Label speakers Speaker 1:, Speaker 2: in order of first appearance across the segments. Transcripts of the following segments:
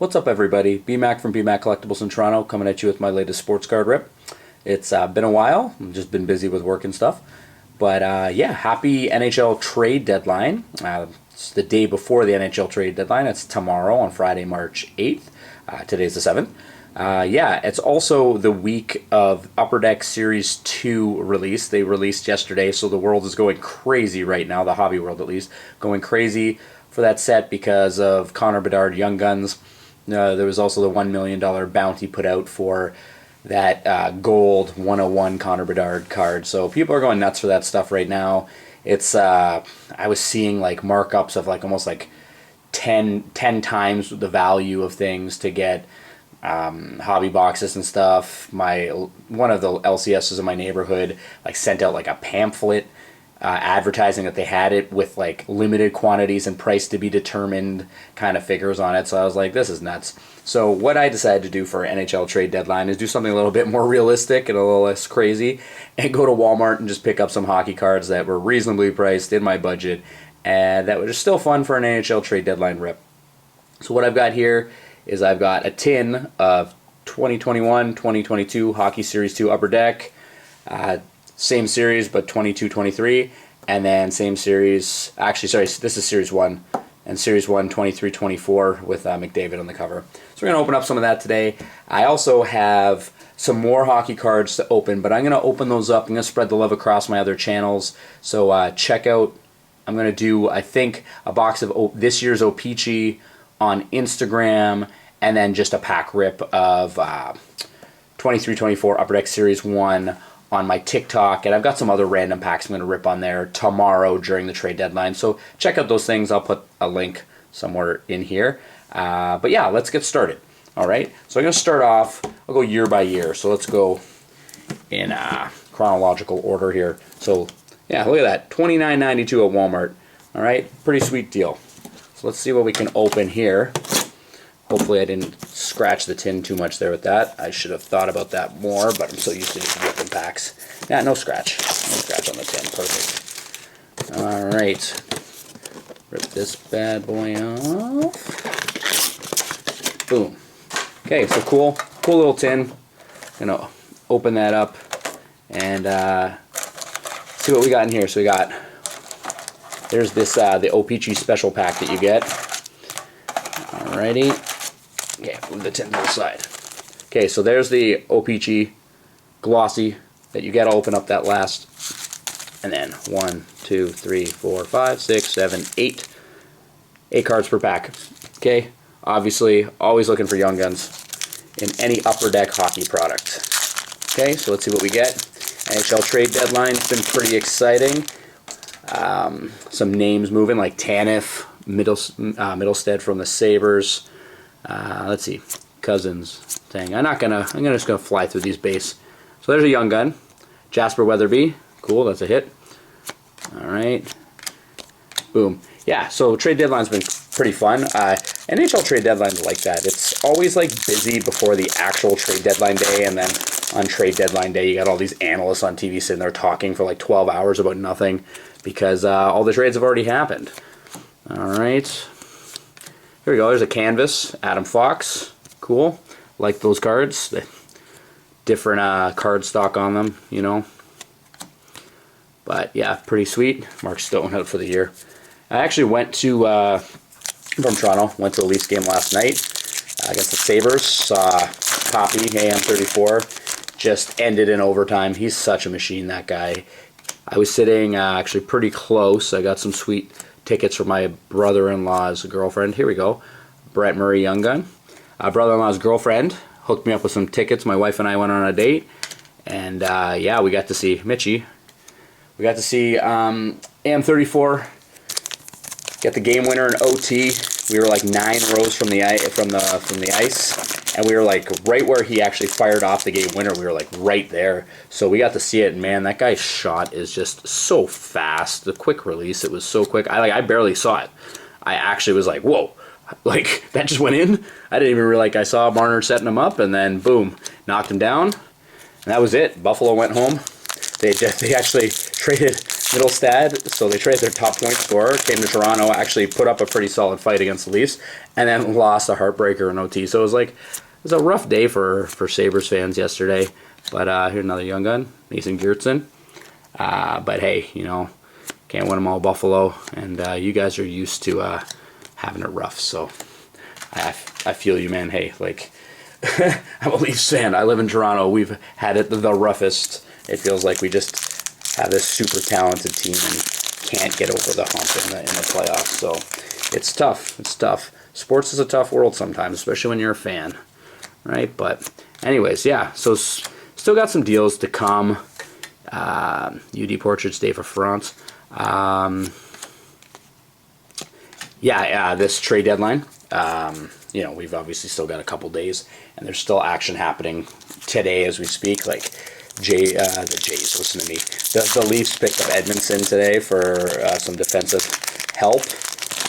Speaker 1: What's up, everybody? BMac from BMac Collectibles in Toronto, coming at you with my latest sports card rip. It's been a while. I've just been busy with work and stuff. But yeah, happy NHL Trade Deadline. It's the day before the NHL Trade Deadline. It's tomorrow on Friday, March 8th. Today's the 7th. Yeah, it's also the week of Upper Deck Series 2 release. They released yesterday, so the world is going crazy right now, the hobby world at least, going crazy for that set because of Connor Bedard Young Guns. There was also the $1 million bounty put out for that gold 101 Connor Bedard card. So people are going nuts for that stuff right now. It's I was seeing like markups of like almost like 10 times the value of things to get hobby boxes and stuff. One of the LCSs in my neighborhood like sent out like a pamphlet advertising that they had it with like limited quantities and price to be determined kind of figures on it. So I was like, this is nuts. So what I decided to do for NHL Trade Deadline is do something a little bit more realistic and a little less crazy and go to Walmart and just pick up some hockey cards that were reasonably priced in my budget and that were just still fun for an NHL Trade Deadline rip. So what I've got here is I've got a tin of 2021-2022 Hockey Series 2 Upper Deck. Same series, but 22-23, and then same series, actually, sorry, this is Series 1, and Series 1, 23-24 with McDavid on the cover. So we're going to open up some of that today. I also have some more hockey cards to open, but I'm going to open those up. I'm going to spread the love across my other channels, so check out, I'm going to do, I think, a box of this year's O-Pee-Chee on Instagram, and then just a pack rip of 23-24 Upper Deck Series 1 on my TikTok, and I've got some other random packs I'm going to rip on there tomorrow during the trade deadline. So check out those things. I'll put a link somewhere in here. But yeah, let's get started. All right. So I'm going to start off. I'll go year by year. So let's go in chronological order here. So yeah, look at that, $29.92 at Walmart. All right, pretty sweet deal. So let's see what we can open here. Hopefully I didn't scratch the tin too much there with that. I should have thought about that more, but I'm so used to just ripping packs. Yeah, no scratch. No scratch on the tin. Perfect. All right. Rip this bad boy off. Boom. Okay, so cool little tin. Gonna open that up and see what we got in here. So we got, there's this the O-Pee-Chee special pack that you get. Alrighty. Okay, move the tin to the side. Okay, so there's the O-Pee-Chee glossy that you get. I'll open up that last. And then 1, 2, 3, 4, 5, 6, 7, 8. 8 cards per pack. Okay, obviously, always looking for Young Guns in any Upper Deck hockey product. Okay, so let's see what we get. NHL Trade Deadline has been pretty exciting. Some names moving like Tanev, Middlestead from the Sabres. Let's see, Cousins. Dang, I'm just gonna fly through these base. So there's a Young Gun, Jasper Weatherby. Cool, that's a hit. All right, boom. Yeah, so trade deadline's been pretty fun. NHL trade deadline's like that. It's always like busy before the actual trade deadline day, and then on trade deadline day you got all these analysts on TV sitting there talking for like 12 hours about nothing because all the trades have already happened. All right. Here we go. There's a canvas. Adam Fox. Cool. Like those cards. The different card stock on them, you know. But yeah, pretty sweet. Mark Stone out for the year. I actually went to, from Toronto, went to a Leafs game last night against the Sabres. Saw Poppy, AM34, just ended in overtime. He's such a machine, that guy. I was sitting actually pretty close. I got some sweet tickets for my brother-in-law's girlfriend. Here we go. Brett Murray Young Gun. Brother-in-law's girlfriend hooked me up with some tickets. My wife and I went on a date. And yeah, we got to see Mitchie. We got to see AM34 get the game winner in OT. We were like 9 rows from the ice. And we were like right where he actually fired off the game winner. We were like right there. So we got to see it. And man, that guy's shot is just so fast. The quick release, it was so quick. I barely saw it. I actually was like, whoa, like that just went in. I didn't even realize. I saw Marner setting him up, and then boom, knocked him down. And that was it. Buffalo went home. They actually traded Middlestad, so they traded their top point scorer, came to Toronto, actually put up a pretty solid fight against the Leafs, and then lost a heartbreaker in OT. So it was a rough day for Sabres fans yesterday. But here's another young gun, Mason Geertsen. But hey, can't win them all, Buffalo, and you guys are used to having it rough. So I feel you, man. Hey, I'm a Leafs fan. I live in Toronto. We've had it the roughest. It feels like we just have this super talented team and can't get over the hump in the playoffs. So it's tough. It's tough. Sports is a tough world sometimes, especially when you're a fan, right? But anyways, yeah. So still got some deals to come. UD Portraits Day for France. This trade deadline. We've obviously still got a couple days, and there's still action happening today as we speak. The Jays, listen to me. The Leafs picked up Edmondson today for some defensive help.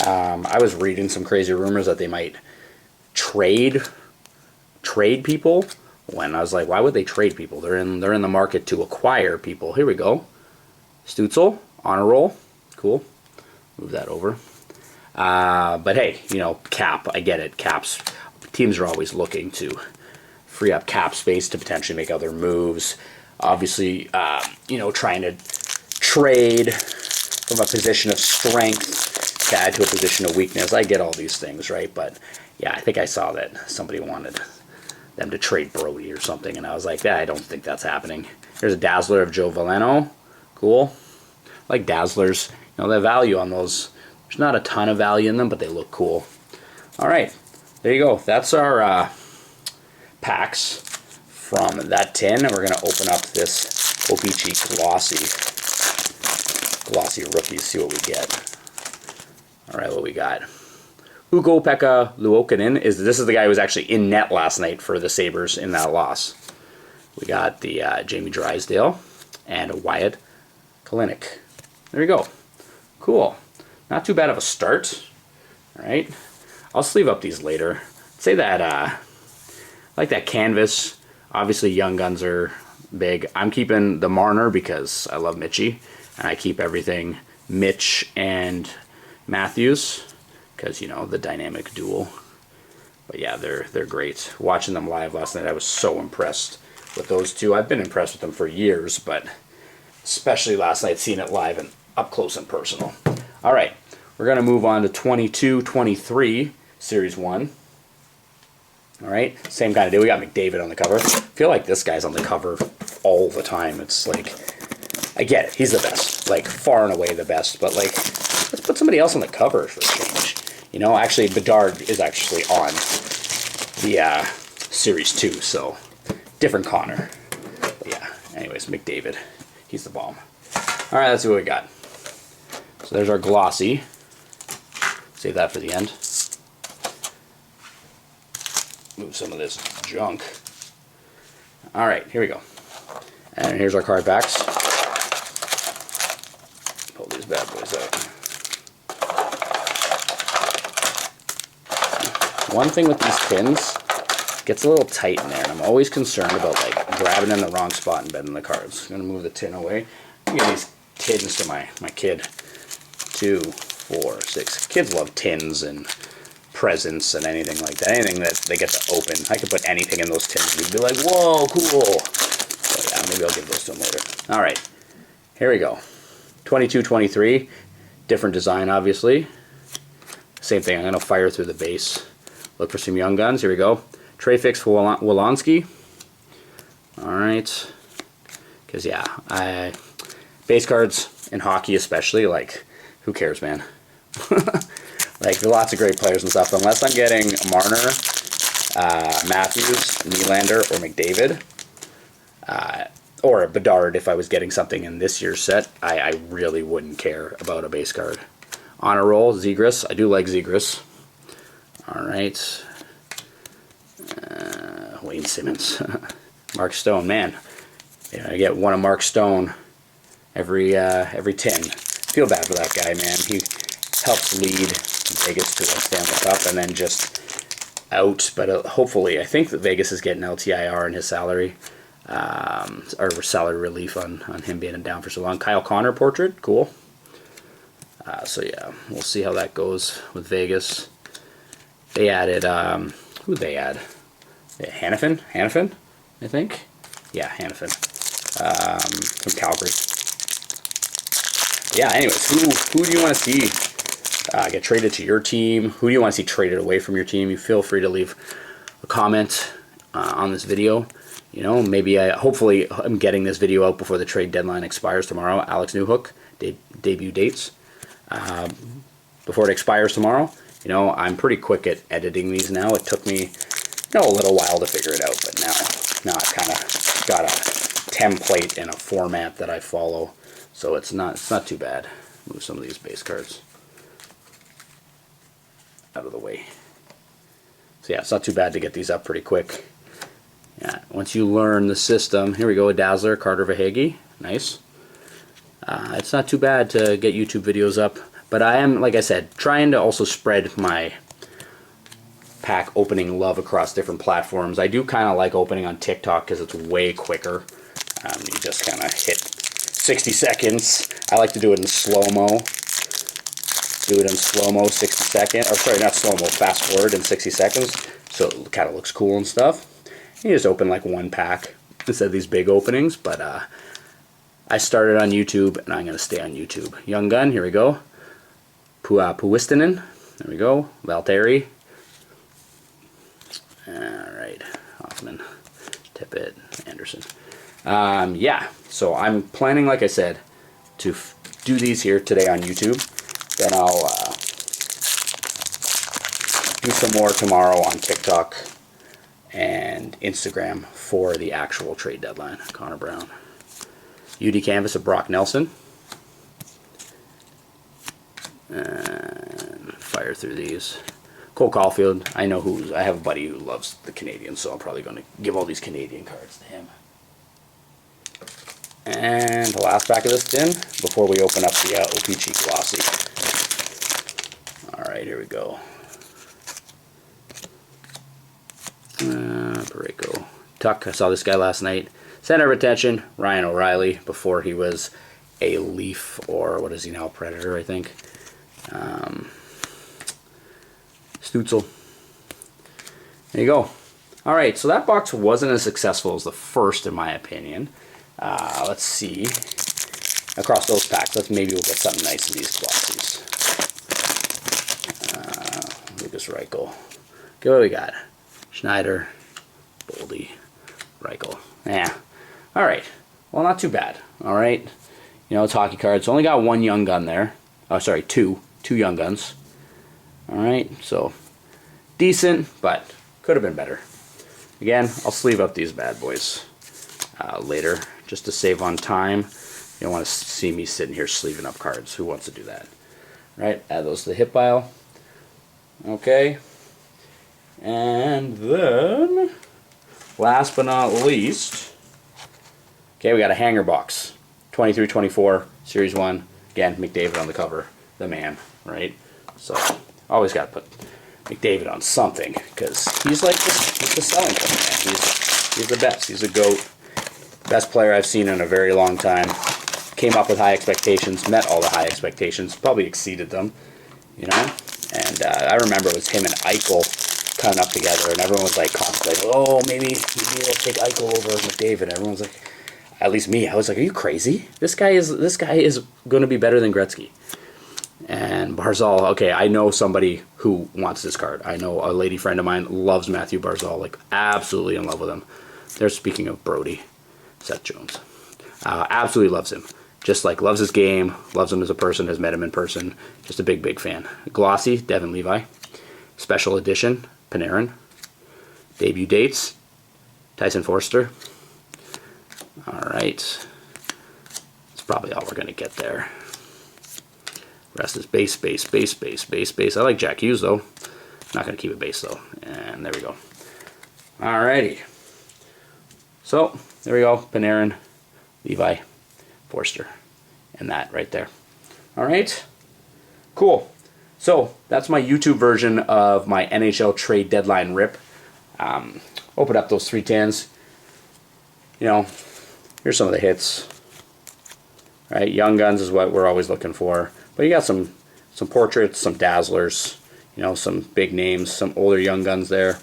Speaker 1: I was reading some crazy rumors that they might trade people. When I was like, why would they trade people? They're in the market to acquire people. Here we go. Stützle on a roll. Cool. Move that over. But hey, cap. I get it. Caps. Teams are always looking to free up cap space to potentially make other moves. Obviously, trying to trade from a position of strength to add to a position of weakness. I get all these things, right? But yeah, I think I saw that somebody wanted them to trade Brody or something, and I was like, I don't think that's happening. There's a Dazzler of Joe Veleno. Cool. Like Dazzlers. The value on those, there's not a ton of value in them, but they look cool. All right. There you go. That's our packs from that tin, and we're going to open up this O-Pee-Chee glossy rookies, see what we get. All right, what we got. Ukko-Pekka Luukkonen this is the guy who was actually in net last night for the Sabres in that loss. We got the Jamie Drysdale and a Wyatt Kalinick. There we go. Cool. Not too bad of a start. All right. I'll sleeve up these later. Say that I like that canvas. Obviously, young guns are big. I'm keeping the Marner because I love Mitchie, and I keep everything Mitch and Matthews because the dynamic duel. But yeah, they're great. Watching them live last night, I was so impressed with those two. I've been impressed with them for years, but especially last night, seeing it live and up close and personal. All right, we're gonna move on to 22-23 Series 1. All right, same kind of deal. We got McDavid on the cover. I feel like this guy's on the cover all the time. It's like, I get it, he's the best, far and away the best, but let's put somebody else on the cover for a change. Actually, Bedard is actually on the Series 2, so different Connor. But yeah, anyways, McDavid, he's the bomb. All right, let's see what we got. So there's our glossy. Save that for the end. Move some of this junk. All right, here we go. And here's our card packs. Pull these bad boys out. One thing with these tins, it gets a little tight in there, and I'm always concerned about grabbing in the wrong spot and bending the cards. I'm gonna move the tin away. I'm gonna give these tins to my kid. 2, 4, 6. Kids love tins and presents and anything like that. Anything that they get to open. I could put anything in those tins and you'd be like, whoa, cool. So yeah, maybe I'll give those to them later. All right, here we go. 22-23, different design, obviously. Same thing, I'm gonna fire through the base. Look for some young guns, here we go. Tray fix for Wolanski. All right, because yeah, base cards in hockey especially, who cares, man? There are lots of great players and stuff. Unless I'm getting Marner, Matthews, Nylander, or McDavid, or Bedard, if I was getting something in this year's set, I really wouldn't care about a base card. On a roll, Zegras. I do like Zegras. All right. Wayne Simmons. Mark Stone, man. I get one of Mark Stone every 10. Feel bad for that guy, man. He helped lead Vegas to a Stanley Cup and then just out. But hopefully, I think that Vegas is getting LTIR in his salary. or salary relief on him being down for so long. Kyle Connor portrait, cool. So yeah, we'll see how that goes with Vegas. They added, who'd they add? Hannafin, I think. Yeah, Hannafin, from Calgary. Yeah, anyways, who do you want to see get traded to your team? Who do you want to see traded away from your team? You feel free to leave a comment on this video. You know, maybe hopefully I'm getting this video out before the trade deadline expires tomorrow. Alex Newhook, debut dates. Before it expires tomorrow. You know, I'm pretty quick at editing these now. It took me, a little while to figure it out, but now I've kind of got a template and a format that I follow, so it's not too bad. Move some of these base cards out of the way. So yeah, it's not too bad to get these up pretty quick. Yeah, once you learn the system, here we go, a Dazzler, Carter Verhaeghe, nice. It's not too bad to get YouTube videos up, but I am, like I said, trying to also spread my pack opening love across different platforms. I do kind of like opening on TikTok because it's way quicker. You just kind of hit 60 seconds. I like to do it in slow-mo. Do it in slow-mo, 60 seconds. Or sorry, not slow-mo, fast forward in 60 seconds. So it kind of looks cool and stuff. You just open like one pack instead of these big openings. But I started on YouTube, and I'm going to stay on YouTube. Young Gun, here we go. Puistinen, there we go. Valtteri. Alright, Hoffman, Tippett, Anderson. Yeah, so I'm planning, like I said, to do these here today on YouTube. Then I'll do some more tomorrow on TikTok and Instagram for the actual trade deadline. Connor Brown. UD Canvas of Brock Nelson. And fire through these. Cole Caulfield, I have a buddy who loves the Canadians, so I'm probably going to give all these Canadian cards to him. And the last pack of this tin before we open up the OPG Glossy. Alright, here we go. Parayko. Tuck, I saw this guy last night. Center of attention, Ryan O'Reilly, before he was a Leaf, or what is he now, Predator, I think. Stutzel. There you go. Alright, so that box wasn't as successful as the first, in my opinion. Let's see. Across those packs, maybe we'll get something nice in these glossies. Lucas Reichel. Okay, what do we got? Schneider, Boldy, Reichel. Yeah. Alright. Well, not too bad. Alright. You know, it's hockey cards. Only got one Young Gun there. Oh, sorry, two Young Guns. Alright, so decent, but could have been better. Again, I'll sleeve up these bad boys later, just to save on time. You don't want to see me sitting here sleeving up cards. Who wants to do that? Right, add those to the hit pile. Okay. And then, last but not least, okay, we got a hanger box. 23-24, Series 1. Again, McDavid on the cover. The man, right? So, always got to put McDavid on something, because he's like the selling point, man. He's the best. He's a GOAT. Best player I've seen in a very long time. Came up with high expectations, met all the high expectations, probably exceeded them, you know? And I remember it was him and Eichel coming up together, and everyone was like contemplating, oh, maybe we'll take Eichel over McDavid. Everyone was like, at least me, I was like, are you crazy? This guy is going to be better than Gretzky. And Barzal, okay, I know somebody who wants this card. I know a lady friend of mine loves Matthew Barzal, like absolutely in love with him. They're speaking of Brody, Seth Jones. Absolutely loves him. Just like loves his game, loves him as a person, has met him in person. Just a big, big fan. Glossy, Devin Levi. Special edition, Panarin. Debut dates, Tyson Forster. Alright. That's probably all we're going to get there. Rest is base, base, base, base, base, base. I like Jack Hughes, though. Not going to keep it base, though. And there we go. Alrighty. So, there we go. Panarin, Levi, Forster. And that right there. Alright. Cool. So, that's my YouTube version of my NHL Trade Deadline rip. Open up those 310s. you know, here's some of the hits. Right, Young Guns is what we're always looking for. But you got some portraits, some dazzlers, you know, some big names, some older Young Guns there.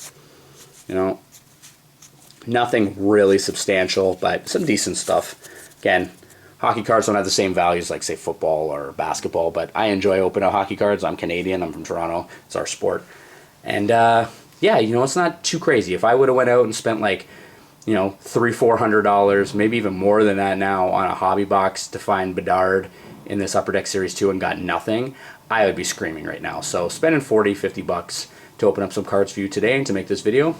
Speaker 1: You know, nothing really substantial, but some decent stuff. Again, hockey cards don't have the same values like, say, football or basketball, but I enjoy opening out hockey cards. I'm Canadian. I'm from Toronto. It's our sport. And, yeah, you know, it's not too crazy. If I would have went out and spent, like, you know, $300-$400, maybe even more than that now on a hobby box to find Bedard in this Upper Deck Series 2 and got nothing, I would be screaming right now. So spending $40-$50 to open up some cards for you today and to make this video,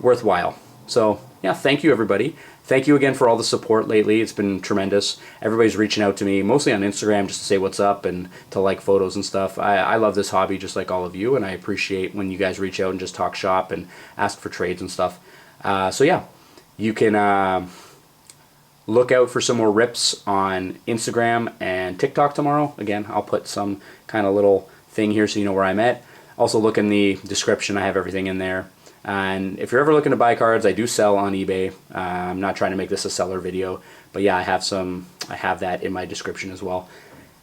Speaker 1: worthwhile. So, yeah, thank you, everybody. Thank you again for all the support lately. It's been tremendous. Everybody's reaching out to me, mostly on Instagram, just to say what's up and to like photos and stuff. I love this hobby just like all of you, and I appreciate when you guys reach out and just talk shop and ask for trades and stuff. So, yeah, you can look out for some more rips on Instagram and TikTok tomorrow. Again, I'll put some kind of little thing here so you know where I'm at. Also, look in the description. I have everything in there. And if you're ever looking to buy cards, I do sell on eBay. I'm not trying to make this a seller video, but yeah, I have that in my description as well.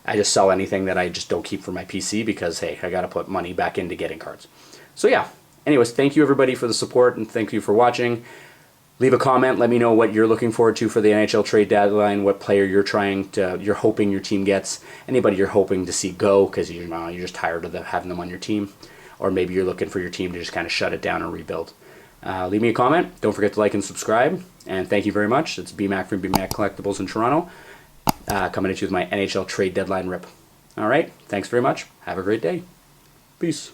Speaker 1: I just sell anything that I just don't keep for my PC because, hey, I got to put money back into getting cards. So yeah, anyways, thank you everybody for the support and thank you for watching. Leave a comment. Let me know what you're looking forward to for the NHL trade deadline, what player you're hoping your team gets, anybody you're hoping to see go because you're just tired of having them on your team. Or maybe you're looking for your team to just kind of shut it down and rebuild. Leave me a comment. Don't forget to like and subscribe. And thank you very much. It's BMac from BMac Collectibles in Toronto, coming at you with my NHL Trade Deadline rip. All right. Thanks very much. Have a great day. Peace.